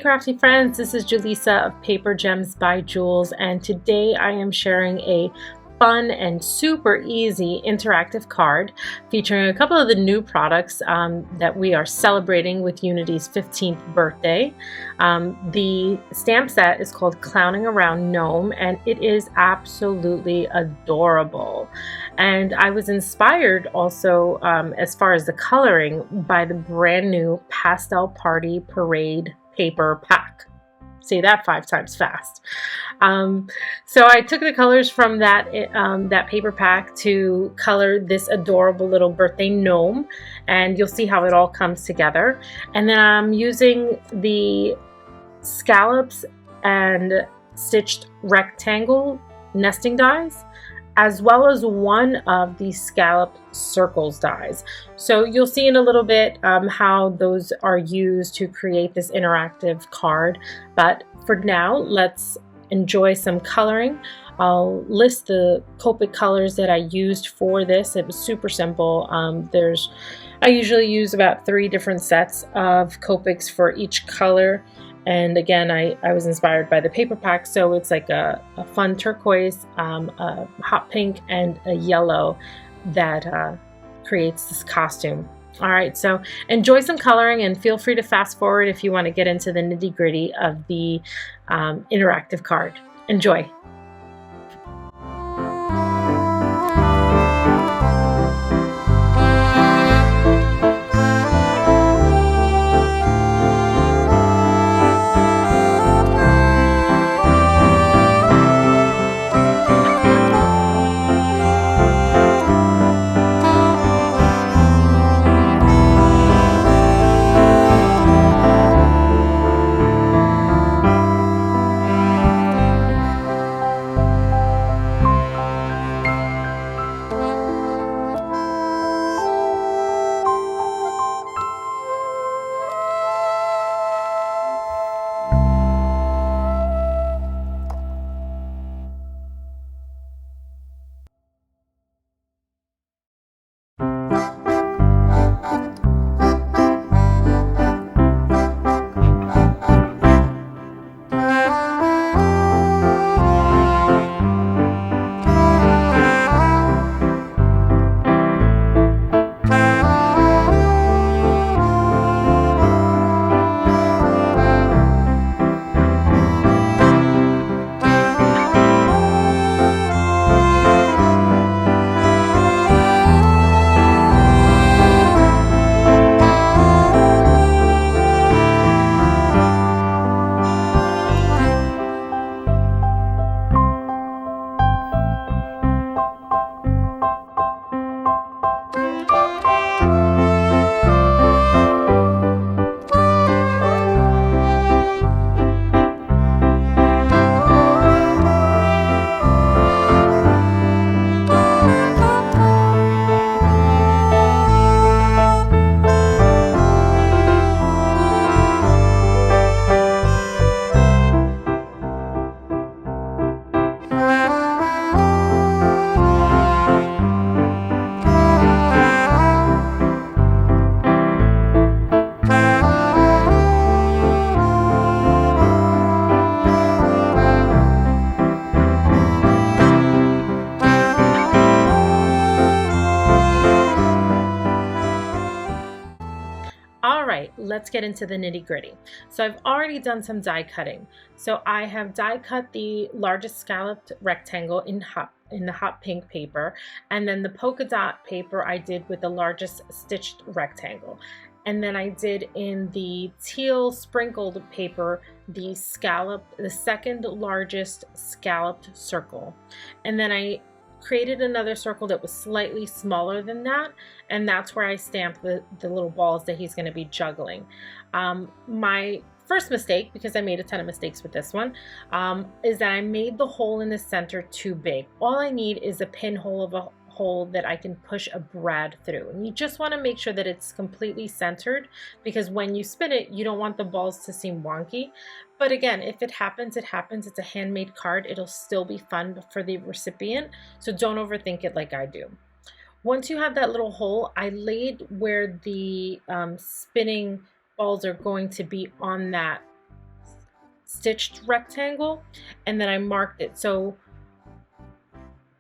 crafty friends, this is Julissa of Paper Gems by Jules, and today I am sharing a fun and super easy interactive card featuring a couple of the new products that we are celebrating with Unity's 15th birthday. The stamp set is called Clowning Around Gnome, and it is absolutely adorable. And I was inspired also, as far as the coloring, by the brand new Pastel Party Parade paper pack. Say that 5 times fast. So I took the colors from that paper pack to color this adorable little birthday gnome, and you'll see how it all comes together. And then I'm using the scallops and stitched rectangle nesting dies, as well as one of the scallop circles dies. So you'll see in a little bit how those are used to create this interactive card. But for now, let's enjoy some coloring. I'll list the Copic colors that I used for this. It was super simple. I usually use about 3 different sets of Copics for each color. And again, I was inspired by the paper pack, so it's like a fun turquoise, a hot pink, and a yellow that creates this costume. All right, so enjoy some coloring and feel free to fast forward if you want to get into the nitty-gritty of the interactive card. Enjoy. Let's get into the nitty-gritty. So I've already done some die cutting. So I have die cut the largest scalloped rectangle in the hot pink paper, and then the polka dot paper I did with the largest stitched rectangle. And then I did in the teal sprinkled paper the second largest scalloped circle. And then I created another circle that was slightly smaller than that, and that's where I stamped the little balls that he's going to be juggling. My first mistake, because I made a ton of mistakes with this one, is that I made the hole in the center too big. All I need is a pinhole of a hole that I can push a brad through, and you just want to make sure that it's completely centered, because when you spin it, you don't want the balls to seem wonky. But again, if it happens, it happens. It's a handmade card. It'll still be fun for the recipient, so don't overthink it like I do. Once you have that little hole, I laid where the spinning balls are going to be on that stitched rectangle, and then I marked it. So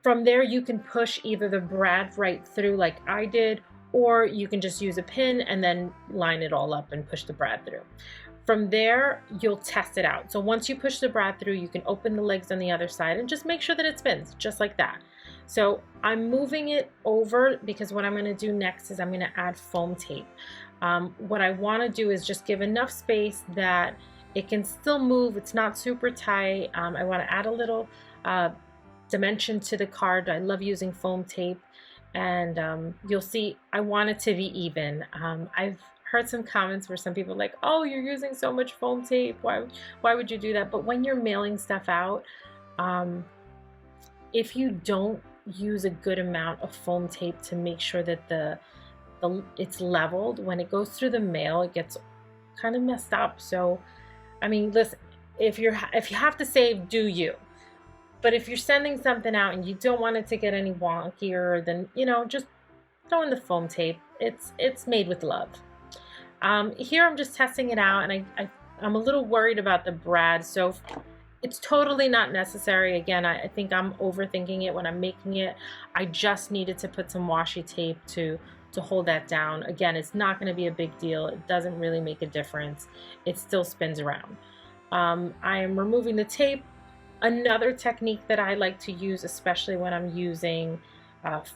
from there you can push either the brad right through like I did, or you can just use a pin and then line it all up and push the brad through. From there, you'll test it out. So once you push the brad through, you can open the legs on the other side and just make sure that it spins, just like that. So I'm moving it over because what I'm gonna do next is I'm gonna add foam tape. What I wanna do is just give enough space that it can still move. It's not super tight. I wanna add a little dimension to the card. I love using foam tape, and you'll see I want it to be even. I've heard some comments where some people are like, oh, you're using so much foam tape, why would you do that? But when you're mailing stuff out, if you don't use a good amount of foam tape to make sure that it's leveled, when it goes through the mail, it gets kind of messed up. So I mean, listen, if you have to save, do you? But if you're sending something out and you don't want it to get any wonkier, then, you know, just throw in the foam tape. It's made with love. Here I'm just testing it out, and I'm a little worried about the brad, so it's totally not necessary. Again, I think I'm overthinking it when I'm making it. I just needed to put some washi tape to hold that down. Again, it's not going to be a big deal. It doesn't really make a difference. It still spins around. I am removing the tape. Another technique that I like to use, especially when I'm using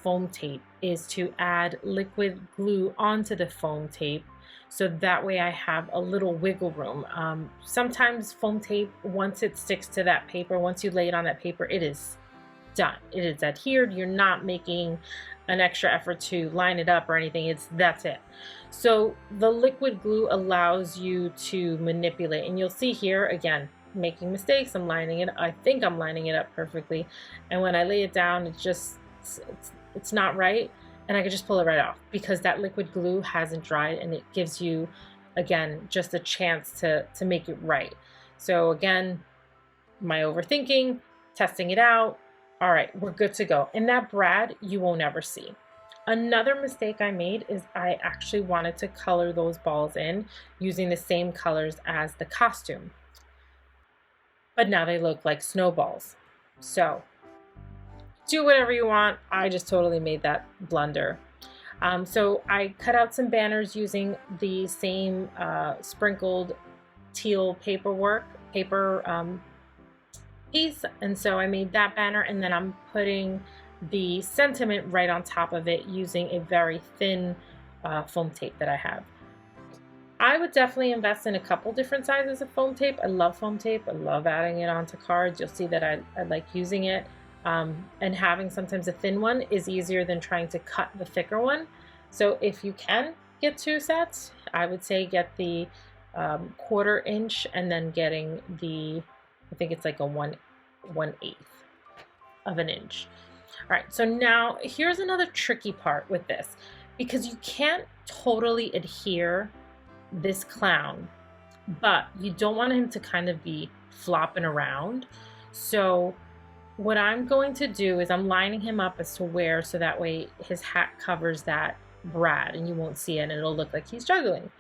foam tape, is to add liquid glue onto the foam tape, so that way I have a little wiggle room. Sometimes foam tape, once it sticks to that paper, once you lay it on that paper, it is done. It is adhered. You're not making an extra effort to line it up or anything. That's it. So the liquid glue allows you to manipulate, and you'll see here again, making mistakes. I think I'm lining it up perfectly, and when I lay it down, it's not right, and I can just pull it right off because that liquid glue hasn't dried, and it gives you, again, just a chance to make it right. So again, my overthinking, testing it out. All right, we're good to go. And that brad you won't ever see. Another mistake I made is I actually wanted to color those balls in using the same colors as the costume, but now they look like snowballs. So do whatever you want. I just totally made that blunder. So I cut out some banners using the same sprinkled teal paper piece, and so I made that banner, and then I'm putting the sentiment right on top of it using a very thin foam tape that I have. I would definitely invest in a couple different sizes of foam tape. I love foam tape. I love adding it onto cards. You'll see that I like using it. And having sometimes a thin one is easier than trying to cut the thicker one. So if you can get 2 sets, I would say get the 1/4 inch and then getting the, I think it's like a 1/8 of an inch. All right, so now here's another tricky part with this, because you can't totally adhere this clown, but you don't want him to kind of be flopping around. So what I'm going to do is I'm lining him up as to where, so that way his hat covers that brad and you won't see it and it'll look like he's juggling.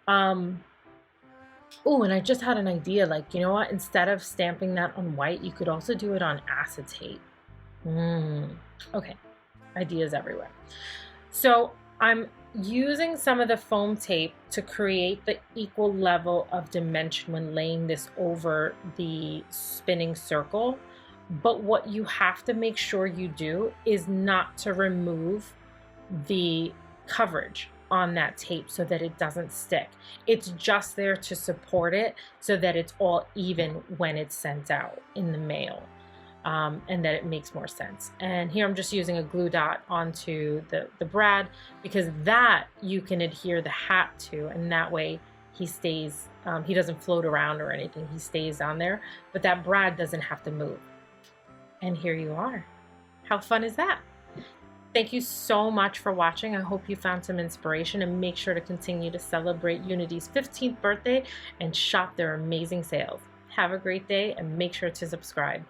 Oh, and I just had an idea, like, you know what, instead of stamping that on white, you could also do it on acetate. Okay, ideas everywhere. So I'm using some of the foam tape to create the equal level of dimension when laying this over the spinning circle. But what you have to make sure you do is not to remove the coverage on that tape so that it doesn't stick. It's just there to support it so that it's all even when it's sent out in the mail, and that it makes more sense. And here I'm just using a glue dot onto the brad, because that you can adhere the hat to, and that way he stays, he doesn't float around or anything, he stays on there, but that brad doesn't have to move. And here you are. How fun is that? Thank you so much for watching. I hope you found some inspiration, and make sure to continue to celebrate Unity's 15th birthday and shop their amazing sales. Have a great day, and make sure to subscribe.